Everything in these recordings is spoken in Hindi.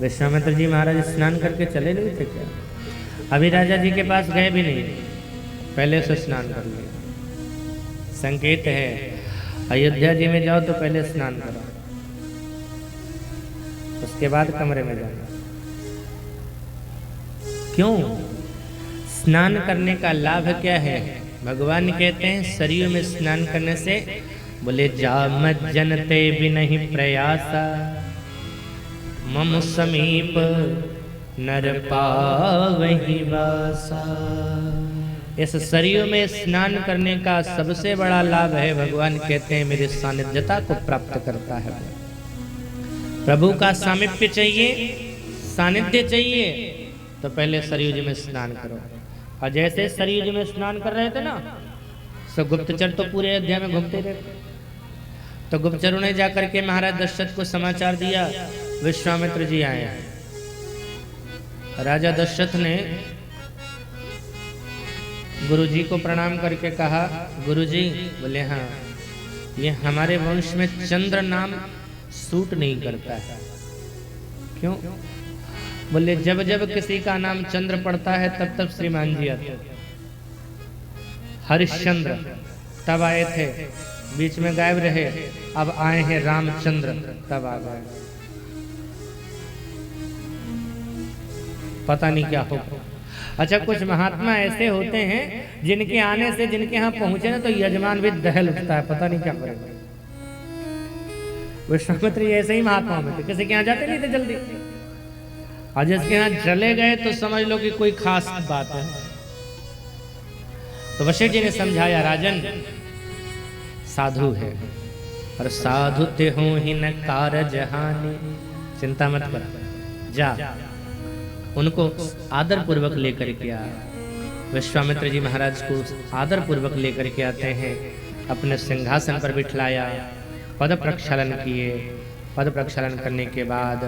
विश्वामित्र जी महाराज स्नान करके चले नहीं थे क्या? अभी राजा जी के पास गए भी नहीं, पहले से स्नान कर लिया। संकेत है अयोध्या जी में जाओ तो पहले स्नान करो, उसके बाद कमरे में जाना। क्यों? स्नान करने का लाभ क्या है? भगवान कहते हैं सरयू में स्नान करने से, बोले जामत जनते भी नहीं प्रयासा, मम समीप नर पावहि वासा। इस सरयू में स्नान करने का सबसे बड़ा लाभ है, भगवान कहते हैं मेरे सानिध्यता को प्राप्त करता है। प्रभु का सामिप्य चाहिए, सानिध्य चाहिए, तो पहले सरयू जी में स्नान करो। और जैसे सरयू जी में स्नान कर रहे थे ना, सब गुप्तचर तो पूरे अयोध्या में घूमते रहे। तो गुप्तचरों ने जाकर के महाराज दशरथ को समाचार दिया विश्वामित्र जी आए हैं। राजा दशरथ ने गुरुजी को प्रणाम करके कहा, गुरुजी। बोले हाँ, ये हमारे वंश में चंद्र नाम सूट नहीं करता है। क्यों? बोले जब जब किसी का नाम चंद्र पड़ता है तब तब श्रीमान जी आते। हरिश्चंद्र तब आए थे, बीच में गायब रहे, अब आए हैं रामचंद्र, तब आ गए। पता नहीं क्या हो। अच्छा, कुछ महात्मा ऐसे होते हैं जिनके आने से, जिनके यहाँ पहुंचे ना तो यजमान भी दहल उठता है, पता नहीं क्या करेगा। विश्वामित्र ऐसे ही महात्मा में थे, किसी के यहाँ जाते नहीं थे जल्दी, और जिसके यहाँ चले गए तो समझ लो कि कोई खास बात है। तो वशिष्ठ जी ने समझाया, राजन साधु है और साधु ते हो ही न कारज हानि, चिंता मत कर, जा। उनको आदर पूर्वक लेकर के आ। विश्वामित्र जी महाराज को आदर पूर्वक लेकर के आते हैं, अपने सिंहासन पर बिठलाया, पद प्रक्षालन किए। पद प्रक्षालन करने के बाद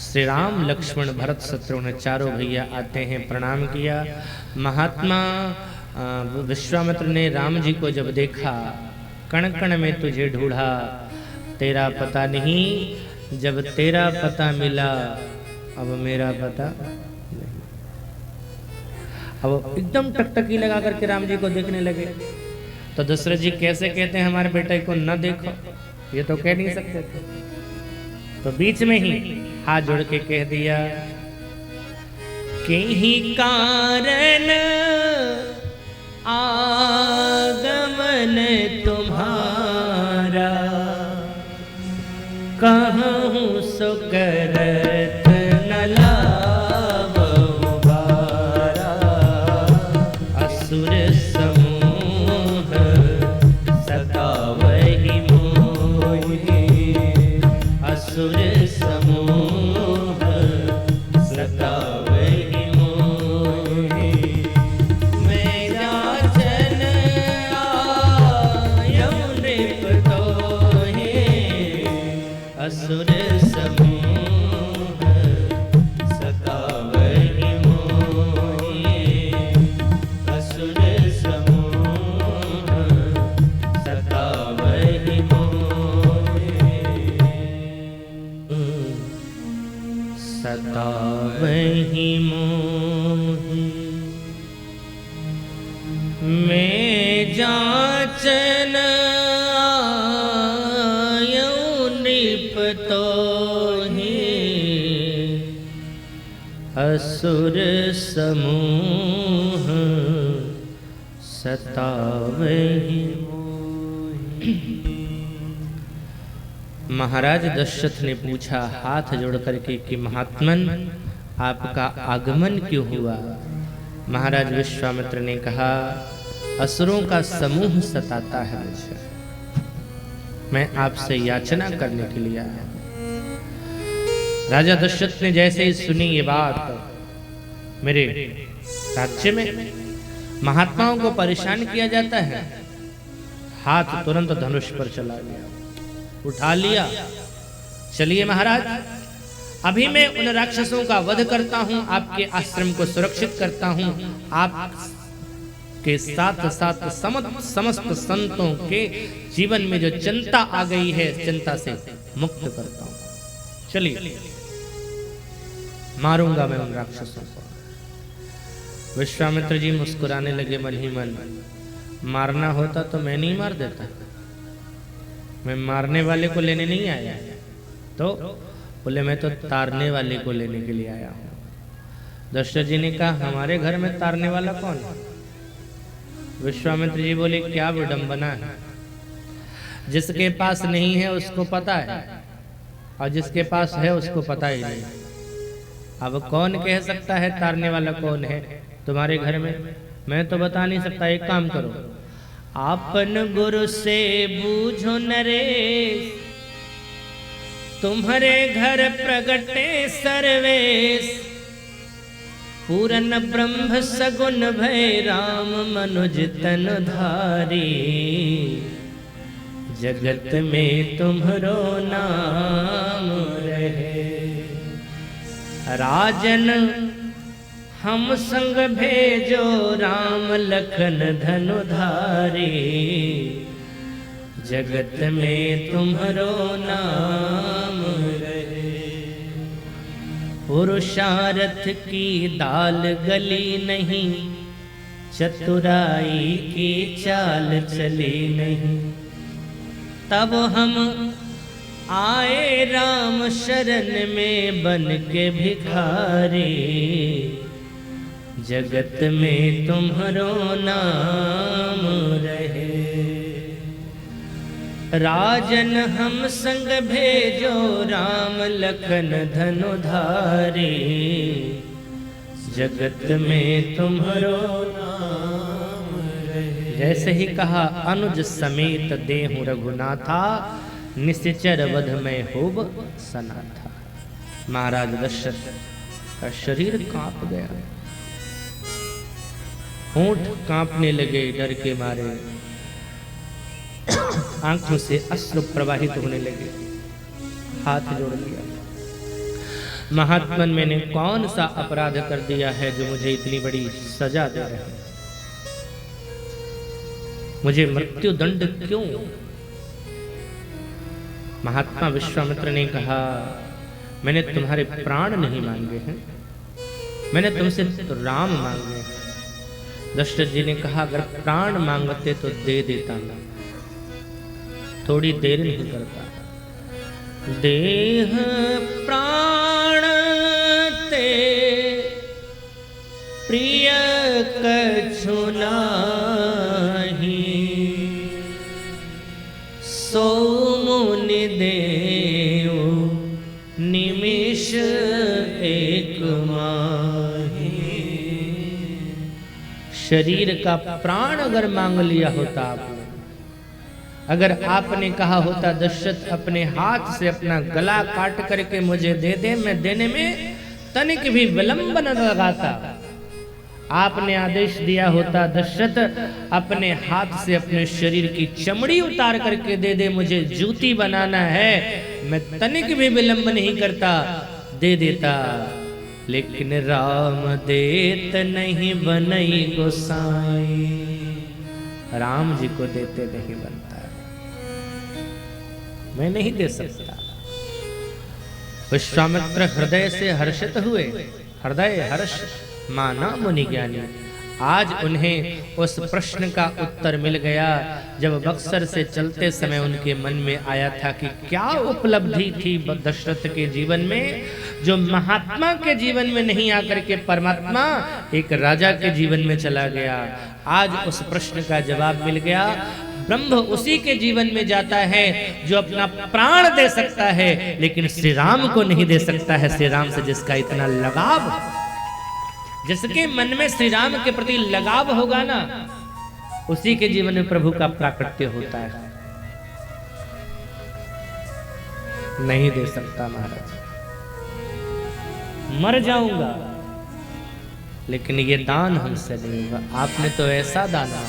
श्री राम लक्ष्मण भरत शत्रुघ्न चारों भैया आते हैं, प्रणाम किया। महात्मा विश्वामित्र ने राम जी को जब देखा, कण कण में तुझे ढूंढा, तेरा पता नहीं, जब तेरा पता मिला अब मेरा पता नहीं। अब एकदम टकटकी लगा करके राम जी को देखने लगे। तो दशरथ जी कैसे कहते हैं हमारे बेटे को न देखो, ये तो कह नहीं सकते थे। तो बीच में ही हाथ जोड़ के कह दिया, कहीं कारण आगमन तुम्हारा, कहूँ सो करत न लावहु बारा, असुर समूह सतावहि मोहि, असुर समूह सतावहि मोहि, मैं याचन आयौ नृप तोहि, असुर समूह सतावहि मोहि, असुर समूह सतावहि मोहि, सतावहि मोहि। मैं जाचन आयौ नृप तोहि, असुर समूह सतावहि मोहि। महाराज दशरथ ने पूछा हाथ जोड़ करके कि महात्मन आपका आगमन क्यों हुआ? महाराज विश्वामित्र ने कहा, असुरों का समूह सताता है मुझे, मैं आपसे याचना करने के लिए आया। राजा दशरथ ने जैसे ही सुनी ये बात, मेरे राज्य में महात्माओं को परेशान किया जाता है, हाथ तुरंत धनुष पर चला गया, उठा लिया। चलिए महाराज, अभी मैं उन राक्षसों का वध करता हूं, आपके आश्रम को सुरक्षित करता हूं, आप के साथ साथ समस्त संतों के जीवन में जो चिंता आ गई है, चिंता से मुक्त करता हूं। चलिए। मारूंगा मैं उन राक्षसों को। विश्वामित्र जी मुस्कुराने लगे मन ही मन, मारना होता तो मैं नहीं मार देता, मैं मारने वाले को लेने नहीं आया। तो बोले मैं तो तारने वाले को लेने के लिए आया हूं। दशरथ जी ने कहा हमारे घर में तारने वाला कौन है? विश्वामित्र जी बोले क्या विडंबना है, जिसके पास नहीं है उसको पता है और जिसके पास है उसको पता ही नहीं। अब कौन कह सकता है तारने वाला कौन है तुम्हारे घर में? मैं तो बता नहीं सकता। एक काम करो, आपन गुरु से बूझो नरेश, तुम्हारे घर प्रगटे सर्वेश, पूरन ब्रह्म सगुन भय राम मनुज तन धारी, जगत में तुम्हारो नाम रहे। राजन हम संग भेजो राम लखन धनु धारी, जगत में तुम्हारो नाम रहे। पुरुषार्थ की दाल गली नहीं, चतुराई की चाल चली नहीं, तब हम आए राम शरण में बन के भिखारी, जगत में तुम्हारो नाम रहे। राजन हम संग भेजो राम लखन धनु धारी, जगत में तुम्हारो नाम रहे। जैसे ही कहा अनुज समेत देहु रघुनाथा, निश्चर वध में होब सना था। महाराज दशरथ का शरीर कांप गया, होंठ कांपने लगे डर के मारे, आंखों से अश्रु प्रवाहित होने लगे, हाथ जोड़ लिया। महात्मन मैंने कौन सा अपराध कर दिया है जो मुझे इतनी बड़ी सजा दे रहे हैं? मुझे मृत्यु दंड क्यों? महात्मा विश्वामित्र ने कहा मैंने तुम्हारे प्राण नहीं मांगे हैं, मैंने तुमसे तो राम मांगे हैं। दशरथ जी ने कहा अगर प्राण मांगते तो दे देता ना, थोड़ी देर नहीं करता। देह प्राण ते प्रिय कछु नाहि, सो मुनि देव निमिष एक माही। शरीर का प्राण अगर मांग लिया होता आपने, अगर आपने कहा होता दशरथ अपने हाथ से अपना गला काट करके मुझे दे दे, मैं देने में तनिक भी विलंब न लगाता। आपने आदेश दिया होता दशरथ अपने हाथ से अपने शरीर की चमड़ी उतार करके दे दे, मुझे जूती बनाना है, मैं तनिक भी विलंब नहीं करता, दे देता। लेकिन राम देत नहीं बनई गोसाई, राम जी को देते नहीं बनता, मैं नहीं दे सकता। विश्वामित्र हृदय से हर्षित हुए, हृदय हर्ष माना मुनि ज्ञानी। आज उन्हें उस प्रश्न का उत्तर मिल गया जब बक्सर से चलते समय उनके मन में आया था कि क्या उपलब्धि थी दशरथ के जीवन में जो महात्मा के जीवन में नहीं आकर के परमात्मा एक राजा के जीवन में चला गया। आज उस प्रश्न का जवाब मिल गया। ब्रह्म उसी के जीवन में जाता है जो अपना प्राण दे सकता है, लेकिन श्री राम को नहीं दे सकता है। श्री राम से जिसका इतना लगाव, जिसके मन में श्री राम के प्रति लगाव होगा ना, उसी के जीवन में प्रभु का प्राकट्य होता है। नहीं दे सकता महाराज, मर जाऊंगा लेकिन ये दान हमसे नहीं होगा। आपने तो ऐसा दाना